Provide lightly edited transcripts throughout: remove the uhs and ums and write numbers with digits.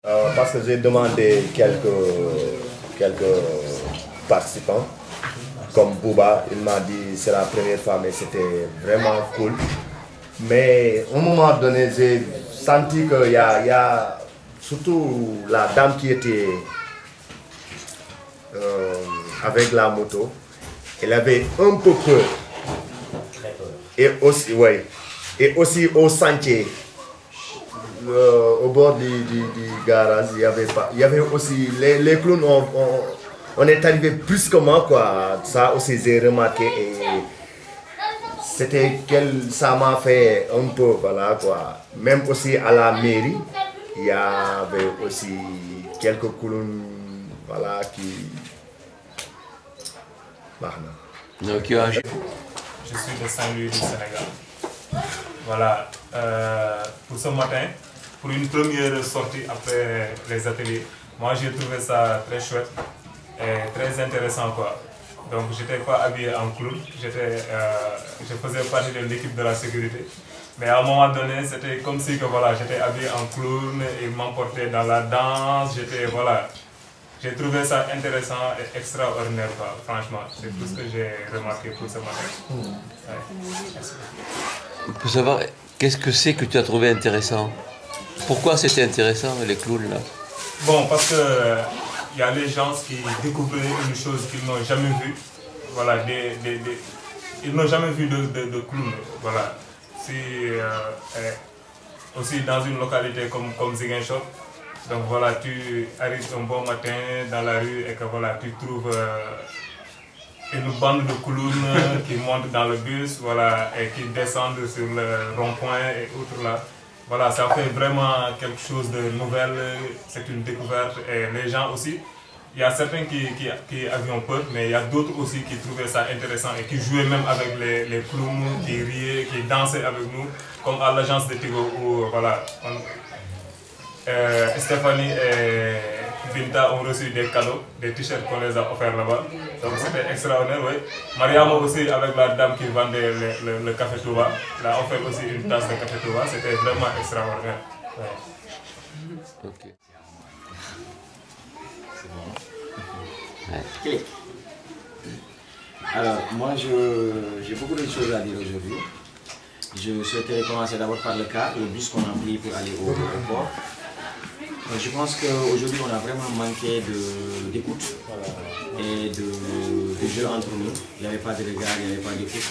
Parce que j'ai demandé quelques participants, comme Bouba, il m'a dit c'est la première fois, mais c'était vraiment cool. Mais à un moment donné, j'ai senti qu'il y a surtout la dame qui était avec la moto, elle avait un peu peur. Et aussi, ouais, et aussi au sentier, au bord du garage, il y avait aussi les clowns, on est arrivé brusquement, quoi. Ça aussi j'ai remarqué et ça m'a fait un peu, voilà quoi. Même aussi à la mairie, il y avait aussi quelques clowns, voilà, qui... Donc, je suis de Saint-Louis du Sénégal. Voilà, pour ce matin, pour une première sortie après les ateliers, moi j'ai trouvé ça très chouette et très intéressant, quoi. Donc j'étais pas habillé en clown, je faisais partie de l'équipe de la sécurité. Mais à un moment donné, c'était comme si que, voilà, j'étais habillé en clown, ils m'emportaient dans la danse, voilà. J'ai trouvé ça intéressant et extraordinaire, quoi. Franchement. C'est tout ce que j'ai remarqué pour ce matin. Ouais. on peut savoir, qu'est-ce que c'est que tu as trouvé intéressant? Pourquoi c'était intéressant, les clowns, là? Bon, parce que il y a les gens qui découvrent une chose qu'ils n'ont jamais vue. Voilà, ils n'ont jamais vu de clown. Voilà. Aussi dans une localité comme Ziguinchor. Donc voilà, tu arrives un bon matin dans la rue et que voilà, tu trouves une bande de clowns qui montent dans le bus, voilà, et qui descendent sur le rond-point et autres là. Voilà, ça fait vraiment quelque chose de nouvel, c'est une découverte et les gens aussi. Il y a certains qui avaient peur, mais il y a d'autres aussi qui trouvaient ça intéressant et qui jouaient même avec les clowns, qui riaient, qui dansaient avec nous, comme à l'agence de Tigo où voilà. Stéphanie et Binta ont reçu des cadeaux, des t-shirts qu'on les a offerts là-bas. Donc c'était extraordinaire, oui. Mariam aussi, avec la dame qui vendait le café Touba, l'a offert aussi une tasse de café Touba. C'était vraiment extraordinaire. Ouais. Ok. C'est bon. Ouais. Clic. Alors, moi, j'ai beaucoup de choses à dire aujourd'hui. Je souhaitais commencer d'abord par le bus qu'on a pris pour aller au port. Je pense qu'aujourd'hui, on a vraiment manqué d'écoute et de jeu entre nous. Il n'y avait pas de regard, il n'y avait pas d'écoute.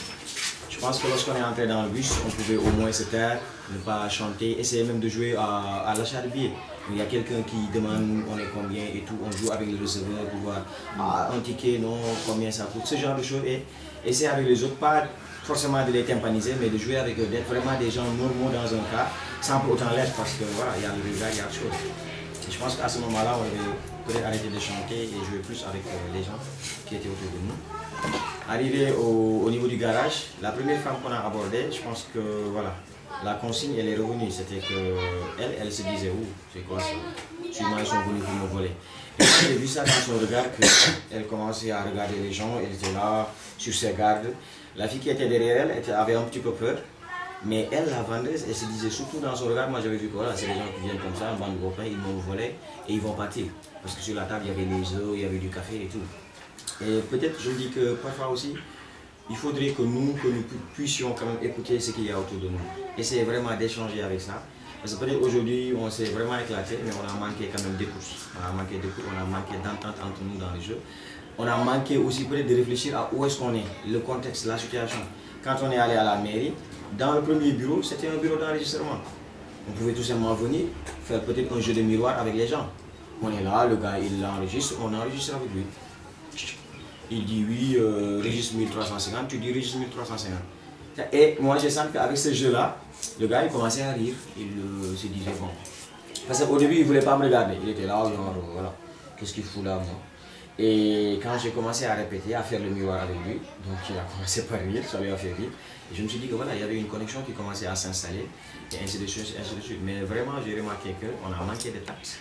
Je pense que lorsqu'on est entré dans le bus, on pouvait au moins se taire, ne pas chanter, essayer même de jouer à l'achat de billets. Il y a quelqu'un qui demande on est combien et tout, on joue avec le receveur pour voir un ticket, non, combien ça coûte, ce genre de choses. Et essayer avec les autres, pas forcément de les tympaniser, mais de jouer avec eux, d'être vraiment des gens normaux dans un cas, sans pour autant l'être, parce que voilà, il y a le regard, il y a autre chose. Et je pense qu'à ce moment-là, on devait peut-être arrêter de chanter et jouer plus avec les gens qui étaient autour de nous. Arrivé au niveau du garage, la première femme qu'on a abordée, je pense que voilà, la consigne elle est revenue, c'était qu'elle se disait où c'est quoi ça, sûrement ils sont venus pour me voler. Et j'ai vu ça dans son regard qu'elle commençait à regarder les gens, elle était là sur ses gardes. La fille qui était derrière elle avait un petit peu peur, mais elle, la vendeuse, elle se disait surtout dans son regard, moi j'avais vu que voilà, c'est les gens qui viennent comme ça, un bande de copains, ils m'ont volé et ils vont partir. Parce que sur la table il y avait des œufs, il y avait du café et tout. Et peut-être je me dis que parfois aussi, il faudrait que nous puissions quand même écouter ce qu'il y a autour de nous. Essayer vraiment d'échanger avec ça. Parce que peut-être aujourd'hui, on s'est vraiment éclaté, mais on a manqué quand même d'écoute. On a manqué d'écoute, on a manqué d'entente entre nous dans les jeux. On a manqué aussi peut-être de réfléchir à où est-ce qu'on est, le contexte, la situation. Quand on est allé à la mairie, dans le premier bureau, c'était un bureau d'enregistrement. On pouvait tout simplement venir faire peut-être un jeu de miroir avec les gens. On est là, le gars il l'enregistre, on enregistre avec lui. Il dit oui, registre 1350, tu dis registre 1350. Et moi j'ai senti qu'avec ce jeu-là, le gars il commençait à rire, il se disait bon. Parce qu'au début il ne voulait pas me regarder, il était là, genre voilà, qu'est-ce qu'il fout là moi. Et quand j'ai commencé à répéter, à faire le miroir avec lui, donc il a commencé par rire, ça lui a fait rire. Et je me suis dit que voilà, il y avait une connexion qui commençait à s'installer, et ainsi de suite, ainsi de suite. Mais vraiment, j'ai remarqué qu'on a manqué de tact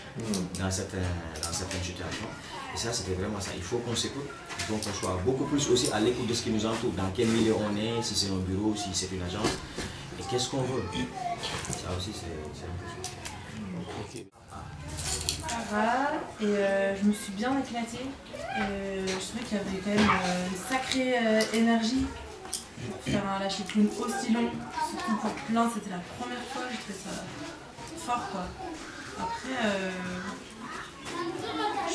dans certaines situations. Et ça, c'était vraiment ça. Il faut qu'on s'écoute, il faut qu'on soit beaucoup plus aussi à l'écoute de ce qui nous entoure, dans quel milieu on est, si c'est un bureau, si c'est une agence, et qu'est-ce qu'on veut. Ça aussi, c'est un peu ça. extra et je me suis bien éclatée. Je trouvais qu'il y avait quand même une sacrée énergie pour faire un lâcher clown aussi long, surtout pour plein, c'était la première fois, j'ai trouvé ça fort quoi. Après,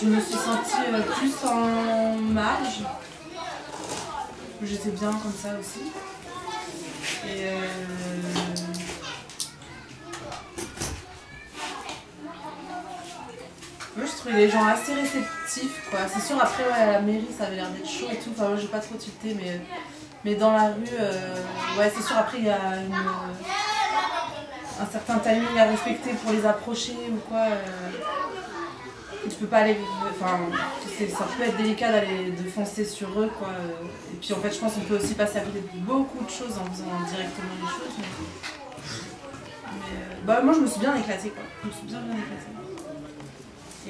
je me suis sentie plus en marge, j'étais bien comme ça aussi. Et moi je trouvais les gens assez réceptifs quoi. C'est sûr après ouais, à la mairie ça avait l'air d'être chaud et tout, enfin moi j'ai pas trop tilté mais dans la rue, ouais c'est sûr après il y a un certain timing à respecter pour les approcher ou quoi. Tu peux pas aller, enfin ça peut être délicat de foncer sur eux quoi. Et puis en fait je pense qu'on peut aussi passer à côté de beaucoup de choses en faisant directement les choses. Mais bah moi je me suis bien éclatée quoi. Je me suis bien éclatée.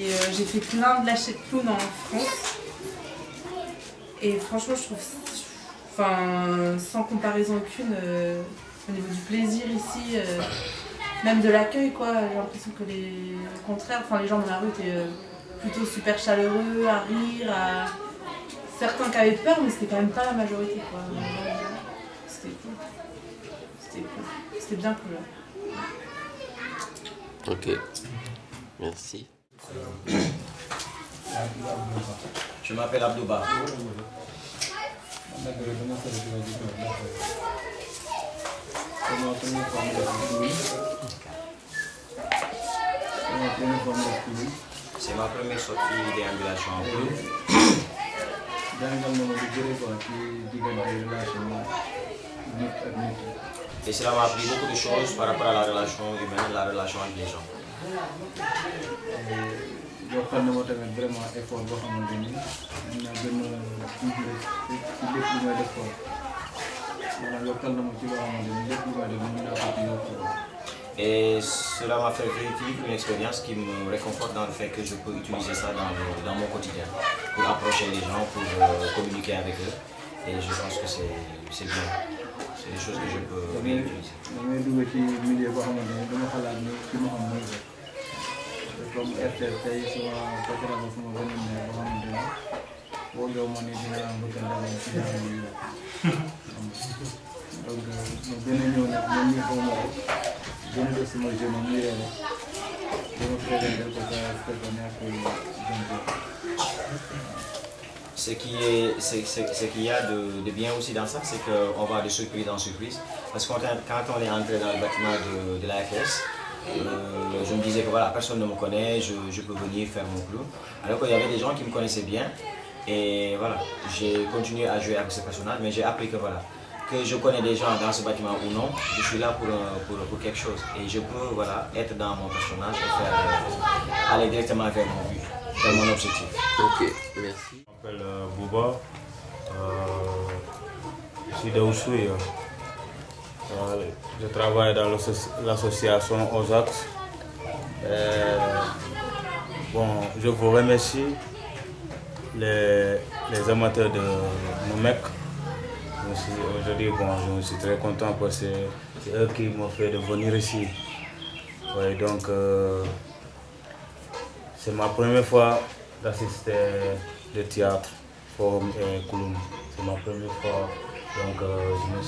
Et j'ai fait plein de lâchers de clown en France. Et franchement, je trouve, enfin, sans comparaison aucune, au niveau du plaisir ici, même de l'accueil, quoi. J'ai l'impression que au contraire, enfin, les gens dans la rue étaient plutôt super chaleureux, à rire, certains qui avaient peur, mais c'était quand même pas la majorité, quoi. C'était cool. C'était cool. C'était bien cool. Ok. Merci. Je m'appelle Abdouba. C'est ma première sortie de déambulation en clown. Et cela m'a appris beaucoup de choses par rapport à la relation humaine, la relation avec les gens. Et cela m'a fait vivre une expérience qui me réconforte dans le fait que je peux utiliser ça dans mon quotidien pour approcher les gens, pour communiquer avec eux. Et je pense que c'est bien. C'est des choses que je peux utiliser. Comme ce qu'il y a de bien aussi dans ça, c'est qu'on va de surprise en surprise. Parce que quand on est entré dans le bâtiment de l'AFS, je me disais que voilà, personne ne me connaît, je peux venir faire mon clown. Alors qu'il y avait des gens qui me connaissaient bien. Et voilà, j'ai continué à jouer avec ce personnage, mais j'ai appris que voilà, que je connais des gens dans ce bâtiment ou non, je suis là pour quelque chose. Et je peux voilà, être dans mon personnage et faire, aller directement vers mon but, vers mon objectif. Ok, merci. Je m'appelle Bouba, je suis de Oussouye. Je travaille dans l'association OZAT. Bon, je vous remercie, les amateurs de Noumek. Aujourd'hui, bon, je suis très content parce que c'est eux qui m'ont fait de venir ici. Ouais, donc, c'est ma première fois d'assister au théâtre, forum et clown. C'est ma première fois. Donc je me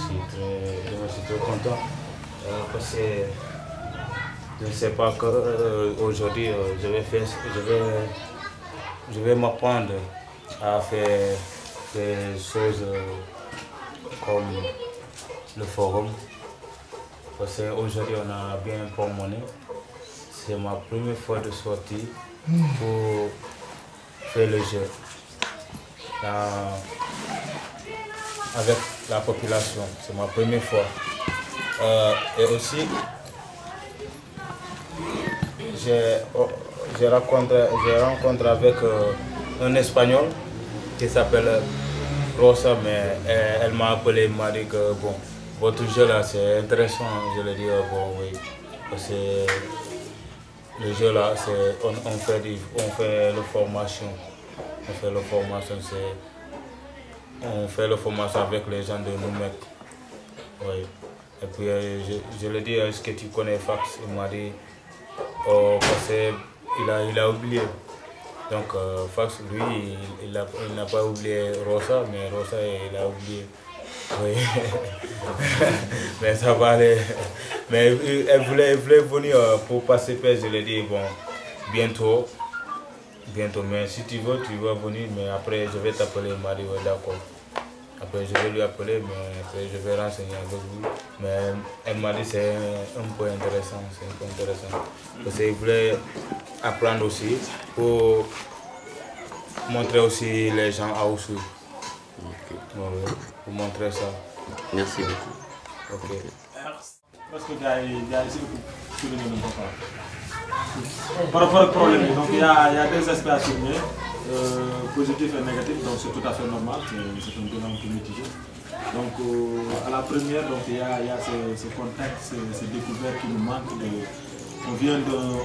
suis très content parce que je ne sais pas qu'aujourd'hui je vais m'apprendre à faire des choses comme le forum. Parce qu'aujourd'hui on a bien promené. C'est ma première fois de sortie pour faire le jeu. Avec la population, c'est ma première fois. Et aussi, j'ai rencontré avec un Espagnol qui s'appelle Rosa, mais elle m'a appelé, elle m'a dit que bon, votre jeu là c'est intéressant. Je lui ai dit bon oui, parce que le jeu là, on fait la formation. On fait la formation avec les gens de Noumek. Oui. Et puis je lui ai dit, est-ce que tu connais Fax? Il m'a dit, oh, parce il a oublié. Donc Fax, lui, il n'a pas oublié Rosa, mais Rosa, il a oublié. Oui. Mais ça va aller. Mais elle voulait venir pour passer je lui ai dit, bon, bientôt. Mais si tu veux, tu vas venir, mais après je vais t'appeler. Il m'a dit, ouais, d'accord. Après je vais lui appeler, mais après je vais renseigner avec vous. Mais elle m'a dit c'est un peu intéressant, Parce qu'il voulait apprendre aussi pour montrer aussi les gens à Oussou. Ok. Ouais, pour montrer ça. Merci beaucoup. Ok. Parce que gars, il y a ici tout le monde par rapport au problème, donc il y a deux aspects à souligner, positif et négatif, donc c'est tout à fait normal, c'est un bilan qui est mitigé. Donc à la première, donc, il y a ce contact, ces découvertes qui nous manquent.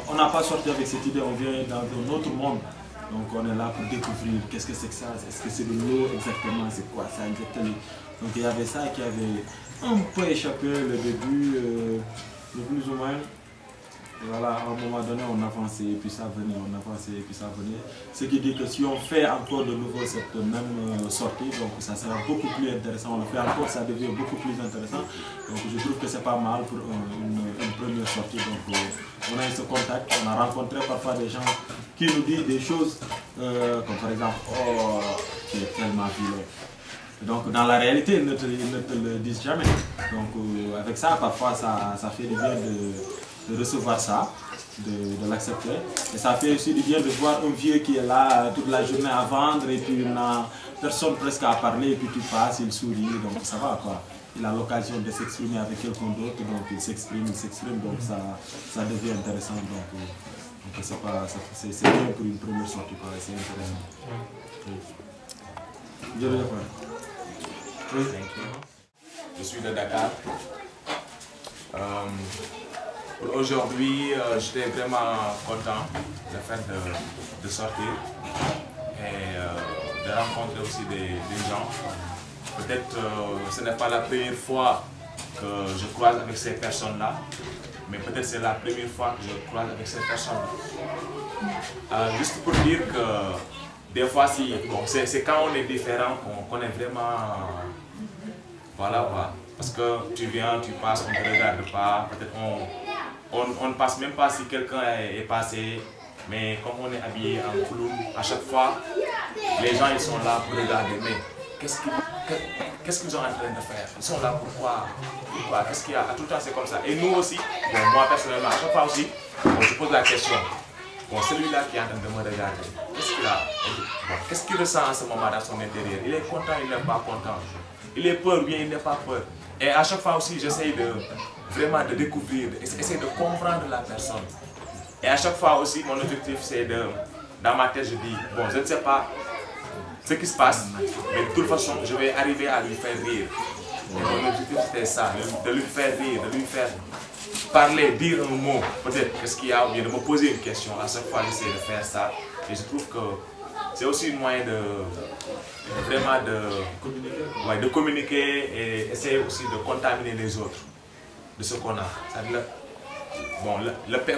On n'a pas sorti avec cette idée, on vient dans un autre monde. Donc on est là pour découvrir qu'est-ce que c'est que ça, est-ce que c'est de l'eau exactement, c'est quoi ça exactement. Donc il y avait ça qui avait un peu échappé le début, le plus ou moins. Voilà, à un moment donné, on avançait et puis ça venait, on avançait et puis ça venait. Ce qui dit que si on fait encore de nouveau cette même sortie, donc ça sera beaucoup plus intéressant. On le fait encore, ça devient beaucoup plus intéressant. Donc je trouve que c'est pas mal pour une première sortie. Donc on a eu ce contact, on a rencontré parfois des gens qui nous disent des choses comme par exemple, oh, tu es tellement vilain. Donc dans la réalité, ils ne te le disent jamais. Donc avec ça, parfois ça fait du bien de recevoir ça, de l'accepter. Et ça fait aussi du bien de voir un vieux qui est là toute la journée à vendre et puis il n'a personne presque à parler et puis tu passes, il sourit, donc ça va quoi. Il a l'occasion de s'exprimer avec quelqu'un d'autre, donc il s'exprime, donc ça devient intéressant. Donc c'est bien pour une première sortie, c'est intéressant. Oui. Je suis de Dakar. Aujourd'hui, j'étais vraiment content de faire de sortir et de rencontrer aussi des gens. Peut-être ce n'est pas la première fois que je croise avec ces personnes-là, mais peut-être c'est la première fois que je croise avec ces personnes-là. Juste pour dire que des fois, c'est quand on est différent qu'on est vraiment... Voilà quoi. Parce que tu viens, tu passes, on ne te regarde pas, peut-être on ne passe même pas si quelqu'un est passé, mais comme on est habillé en clown, à chaque fois, les gens ils sont là pour regarder, mais qu'est-ce qu'ils sont en train de faire? Ils sont là pourquoi? Qu'est-ce qu'il y a? Tout le temps c'est comme ça. Et nous aussi, bon, moi personnellement, à chaque fois aussi, je pose la question, bon, celui-là qui est en train de me regarder, qu'est-ce qu'il a? Bon, qu'est-ce qu'il ressent en ce moment dans son intérieur? Il est content, il n'est pas content. Il est peur ou bien il n'est pas peur. Et à chaque fois aussi, j'essaie vraiment de découvrir, d'essayer de comprendre la personne. Et à chaque fois aussi, mon objectif, c'est dans ma tête, je dis, bon, je ne sais pas ce qui se passe, mais de toute façon, je vais arriver à lui faire rire. Et mon objectif, c'était ça, de lui faire rire, de lui faire parler, dire un mot, peut-être qu'est-ce qu'il y a, ou bien de me poser une question. À chaque fois, j'essaie de faire ça. Et je trouve que c'est aussi un moyen vraiment de communiquer et essayer aussi de contaminer les autres de ce qu'on a. Bon, le paix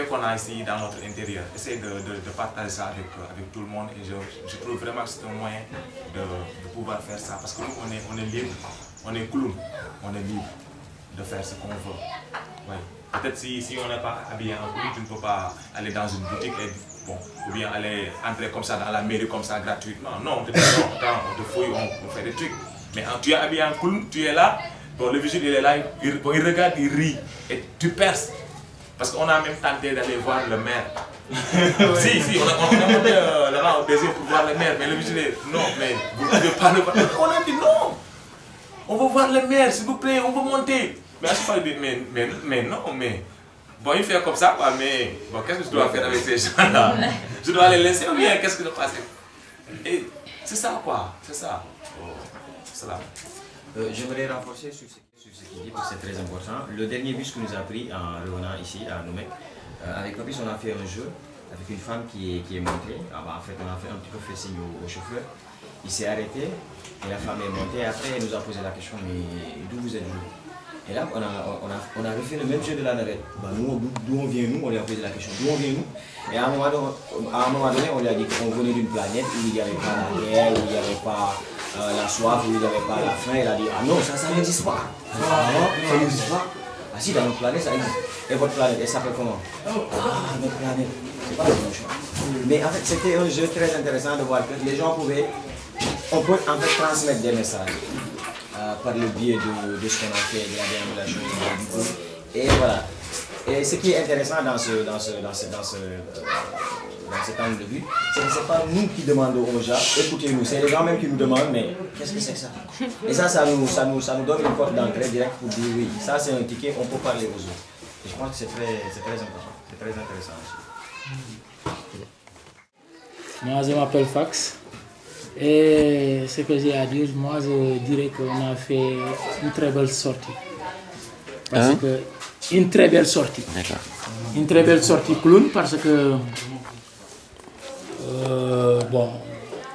qu'on a ici dans notre intérieur, essayer de partager ça avec tout le monde. Et je trouve vraiment que c'est un moyen de pouvoir faire ça. Parce que nous, on est libre, on est clown, on est libre de faire ce qu'on veut. Ouais. Peut-être si on n'est pas habillé en clown, tu ne peux pas aller dans une boutique et, bon, ou bien aller entrer comme ça dans la mairie comme ça gratuitement. Non, on te dit non, on te fouille, on fait des trucs. Mais tu es habillé en clown, tu es là, bon, le vigile il est là, il regarde, il rit et tu perces. Parce qu'on a même tenté d'aller voir le maire. Si, on a monté là-bas au désir pour voir le maire, mais le vigile, non, mais vous ne pouvez pas le voir. On a dit non, on veut voir le maire, s'il vous plaît, on veut monter. Mais à chaque fois, il dit, mais non, mais... Bon, il fait comme ça, quoi, mais bon, qu'est-ce que je dois faire avec ces gens-là? Je dois les laisser ou bien qu'est-ce que je dois passer? Et c'est ça, quoi, c'est ça. Oh, c'est ça. J'aimerais renforcer sur ce qu'il dit, parce que c'est très important. Le dernier bus que nous a pris en revenant ici à Noumék, avec Papis, on a fait un jeu avec une femme qui est montée. En fait, on a fait un petit peu fait signe au chauffeur. Il s'est arrêté et la femme est montée. Après, elle nous a posé la question, mais d'où vous êtes-vous? Et là, on a refait le même jeu de la navette. Bah, nous, d'où on vient, nous, on lui a posé la question, d'où on vient, nous? Et à un moment donné, on lui a dit qu'on venait d'une planète où il n'y avait pas la guerre, où il n'y avait pas la soif, où il n'y avait pas la faim. Il a dit, ah non, ça n'existe pas. Non, ça n'existe pas. Ah si, dans notre planète, ça existe. Et votre planète, elle s'appelle comment? Ah, notre planète, c'est pas le même choix. Mais en fait, c'était un jeu très intéressant de voir que les gens pouvaient, on peut en fait transmettre des messages par le biais de ce qu'on a fait, de la déambulation du coup. Et voilà. Et ce qui est intéressant dans cet angle de vue, c'est que ce n'est pas nous qui demandons aux gens, écoutez-nous, c'est les gens même qui nous demandent, mais qu'est-ce que c'est que ça? Et ça nous donne une porte d'entrée directe pour dire oui, ça c'est un ticket, on peut parler aux autres. Et je pense que c'est très important, c'est très intéressant aussi. Moi je m'appelle Fax. Et ce que j'ai à dire, moi je dirais qu'on a fait une très belle sortie. Parce que, une très belle sortie. Une très belle sortie clown parce que, bon,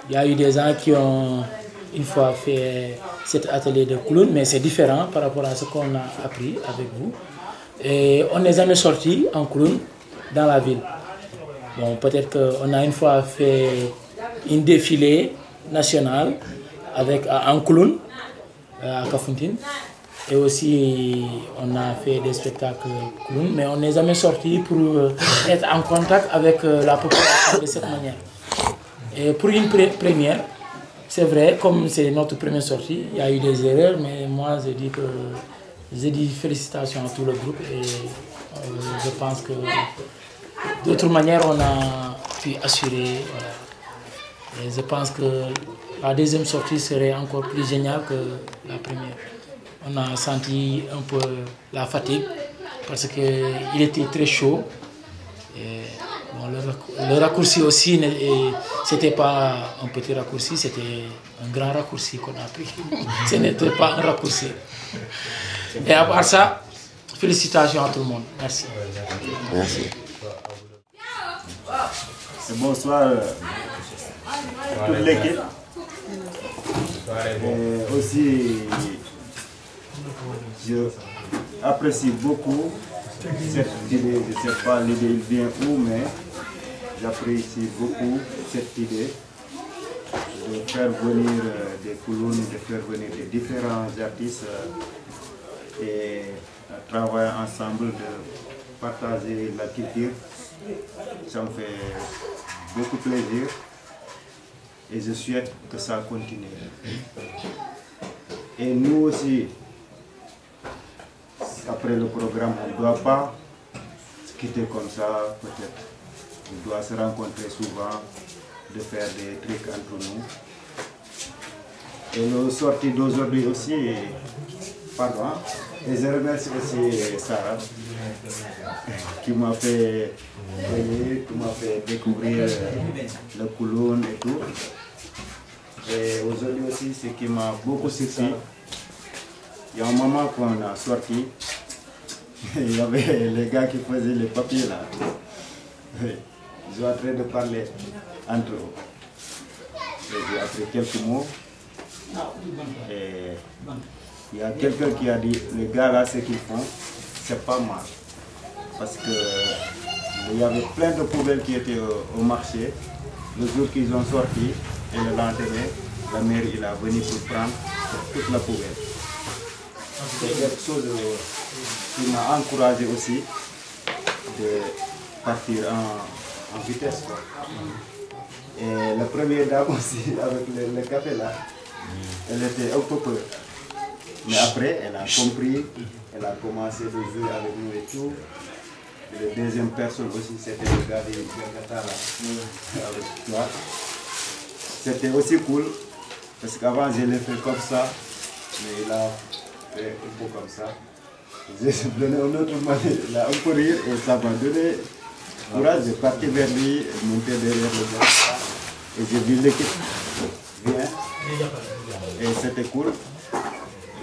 il y a eu des gens qui ont une fois fait cet atelier de clown, mais c'est différent par rapport à ce qu'on a appris avec vous. Et on n'est jamais sorti en clown dans la ville. Bon, peut-être qu'on a une fois fait une défilé national avec un clown à Kafountine et aussi on a fait des spectacles clown, mais on n'est jamais sorti pour être en contact avec la population de cette manière. Et pour une première, c'est vrai, comme c'est notre première sortie, il y a eu des erreurs, mais moi je dis félicitations à tout le groupe et je pense que d'autres manières on a pu assurer. Voilà. Et je pense que la deuxième sortie serait encore plus géniale que la première. On a senti un peu la fatigue parce qu'il était très chaud. Et bon, le raccourci aussi, ce n'était pas un petit raccourci, c'était un grand raccourci qu'on a pris. Ce n'était pas un raccourci. Et à part ça, félicitations à tout le monde. Merci. Merci. Bonsoir. Toute l'équipe. Et aussi, je apprécie beaucoup cette idée, je ne sais pas l'idée vient où, mais j'apprécie beaucoup cette idée de faire venir des clowns, de faire venir des différents artistes et travailler ensemble, de partager la culture. Ça me fait beaucoup plaisir. Et je souhaite que ça continue. Et nous aussi, après le programme, on ne doit pas se quitter comme ça, peut-être. On doit se rencontrer souvent, de faire des trucs entre nous. Et nos sorties d'aujourd'hui aussi, pardon, et je remercie aussi Sarah, qui m'a fait découvrir le clown et tout. Et aujourd'hui aussi, ce qui m'a beaucoup surpris, il y a un moment qu'on a sorti, il y avait les gars qui faisaient les papiers là. Ils sont en train de parler entre eux. J'ai appris quelques mots. Et il y a quelqu'un qui a dit, les gars là, ce qu'ils font, c'est pas mal. Parce que il y avait plein de poubelles qui étaient au marché. Le jour qu'ils ont sorti, et le lendemain, la mère il a venu pour prendre toute la poubelle. C'est quelque chose qui m'a encouragé aussi de partir en vitesse. Quoi. Et la première dame aussi, avec le café là, elle était un peu peur. Mais après, elle a compris, elle a commencé de jouer avec nous et tout. Et la deuxième personne aussi, c'était le gars de Yagata là, avec toi. C'était aussi cool, parce qu'avant je l'ai fait comme ça, mais il a fait un peu comme ça. J'ai donné un autre manière, il a un peu rire et ça m'a donné courage de partir vers lui et monter derrière le gars. Et j'ai vu l'équipe, bien, et c'était cool.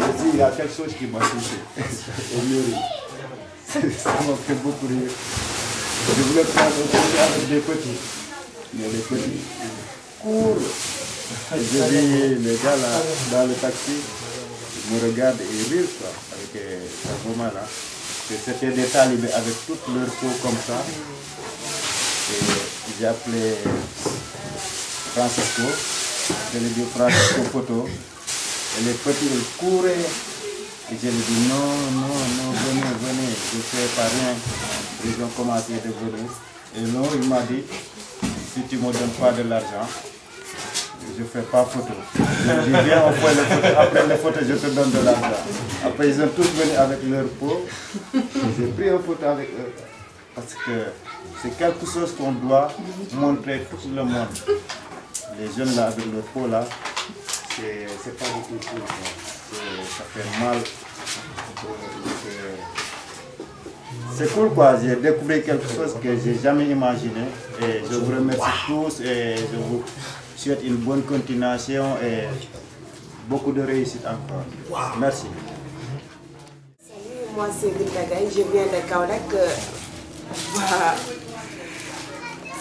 Aussi, il y a quelque chose qui m'a touché, et lui, ça m'a fait beaucoup rire. Je voulais prendre un peu avec des petits, mais les petits courent. J'ai vu les gars là, dans le taxi, me regardent et rire quoi, avec ce moment-là. C'était des talibés avec toute leur peau comme ça. Et j'ai appelé Francisco, je lui ai dit Francisco photo. Et les petits ils couraient. Et je lui ai dit non, venez, je ne fais pas rien. Ils ont commencé à venir. Et non, il m'a dit, si tu ne me donnes pas de l'argent, je ne fais pas photo. Je dis viens, on fait les photos. Après les photos, je te donne de l'argent. Après, ils ont tous venu avec leur peau. J'ai pris une photo avec eux. Parce que c'est quelque chose qu'on doit montrer tout le monde. Les jeunes là, avec leur peau là, c'est pas du tout cool. Ça fait mal. C'est cool quoi, j'ai découvert quelque chose que j'ai jamais imaginé. Et je vous remercie tous et je vous souhaite une bonne continuation et beaucoup de réussite encore. Merci. Salut, moi c'est Vilda Gaye, je viens de Kaolack.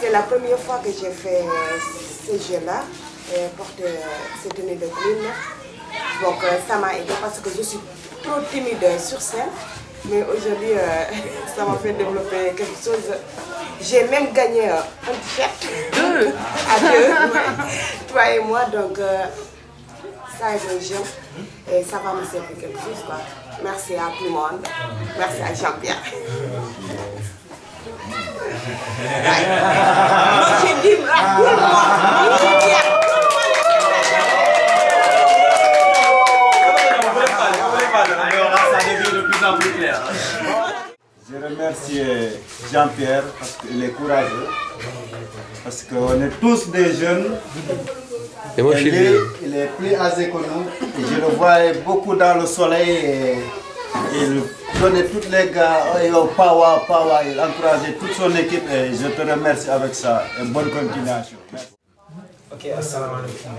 C'est la première fois que j'ai fait ce jeu-là, porter cette tenue de clown. Donc ça m'a aidé parce que je suis trop timide sur scène. Mais aujourd'hui, ça m'a fait développer quelque chose. J'ai même gagné un t-shirt. À deux, ouais. Toi et moi, donc ça aide les gens et ça va me servir quelque chose quoi. Merci à tout le monde. Merci à Jean-Pierre. J'ai dit à tout le monde. Je remercie Jean-Pierre parce qu'il est courageux, parce qu'on est tous des jeunes. Et moi, il est plus âgé que nous. Et je le vois beaucoup dans le soleil et il donnait tous les gars, power, il encourageait toute son équipe et je te remercie avec ça et bonne continuation. Merci. Ok, assalamu alaikum.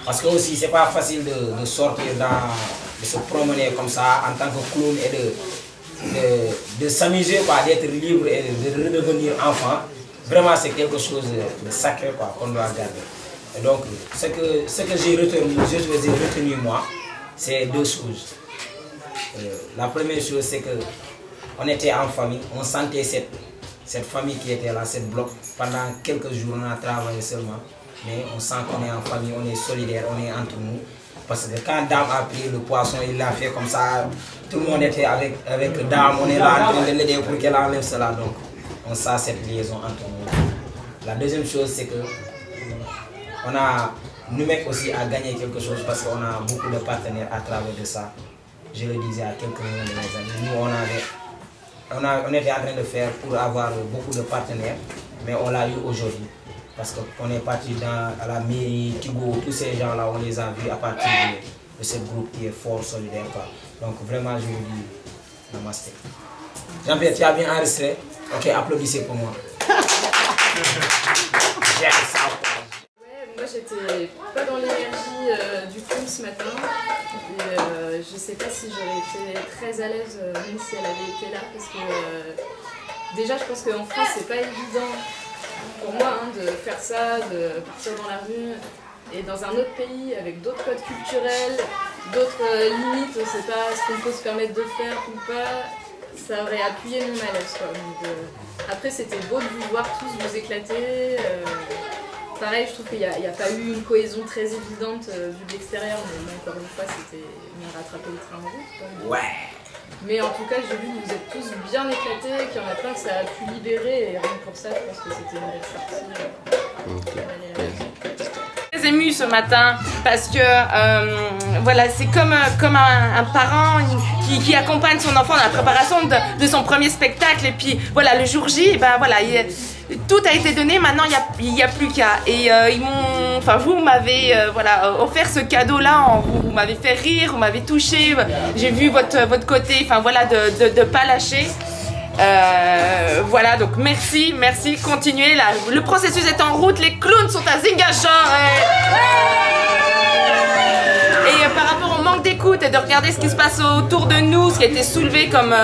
Parce que aussi c'est pas facile de sortir de se promener comme ça en tant que clown et de s'amuser, d'être libre et de redevenir enfant. Vraiment c'est quelque chose de sacré qu'on doit garder. Et donc ce que j'ai retenu moi, c'est deux choses. La première chose c'est que on était en famille, on sentait cette famille qui était là, cette bloc. Pendant quelques jours on a travaillé seulement. Mais on sent qu'on est en famille, on est solidaire, on est entre nous. Parce que quand Dame a pris le poisson, il l'a fait comme ça. Tout le monde était avec Dame, on est là en train de l'aider pour qu'elle enlève cela. Donc on sent cette liaison entre nous. La deuxième chose, c'est que nous mecs aussi à gagner quelque chose parce qu'on a beaucoup de partenaires à travers de ça. Je le disais à quelques de mes amis. Nous, on était en train de faire pour avoir beaucoup de partenaires, mais on l'a eu aujourd'hui. Parce qu'on est parti à la mairie, Tigo, tous ces gens-là, on les a vus à partir de ce groupe qui est fort, solidaire. Donc vraiment, je vous dis namasté. Jean-Pierre, tu as bien enregistré? Ok, applaudissez pour moi. Ouais, moi j'étais pas dans l'énergie du film ce matin. Et je sais pas si j'aurais été très à l'aise même si elle avait été là. Parce que déjà, je pense qu'en France, c'est pas évident pour moi de faire ça, de partir dans la rue et dans un autre pays avec d'autres codes culturels, d'autres limites, on ne sait pas ce qu'on peut se permettre de faire ou pas, ça aurait appuyé mon malaise quoi. Donc, après c'était beau de vous voir tous vous éclater, pareil je trouve qu'il n'y a pas eu une cohésion très évidente vue de l'extérieur, mais encore une fois c'était rattraper le train en route. Ouais. Mais en tout cas, j'ai vu que vous êtes tous bien éclatés, qu'il y en a plein que ça a pu libérer, et rien que pour ça, je pense que c'était une belle sortie. Très émue ce matin parce que voilà, c'est comme un parent qui accompagne son enfant dans la préparation de son premier spectacle et puis voilà le jour J, ben voilà, tout a été donné, maintenant il n'y a plus qu'à. Et vous m'avez voilà, offert ce cadeau-là, vous m'avez fait rire, vous m'avez touché, j'ai vu votre côté, enfin voilà, de pas lâcher. Voilà, donc merci, continuez là. Le processus est en route, les clowns sont à Zingachor. Et par rapport au manque d'écoute et de regarder ce qui se passe autour de nous, ce qui a été soulevé comme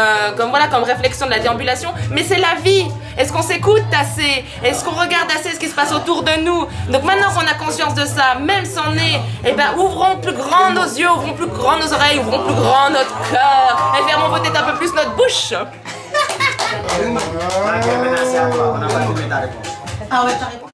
réflexion de la déambulation, mais c'est la vie. Est-ce qu'on s'écoute assez? Est-ce qu'on regarde assez ce qui se passe autour de nous? Donc maintenant qu'on a conscience de ça, même si on est, eh ben, ouvrons plus grand nos yeux, ouvrons plus grand nos oreilles, ouvrons plus grand notre cœur et fermons peut-être un peu plus notre bouche. Ok, maintenant c'est à toi, on n'a pas trouvé ta réponse. Ah ouais, ta réponse.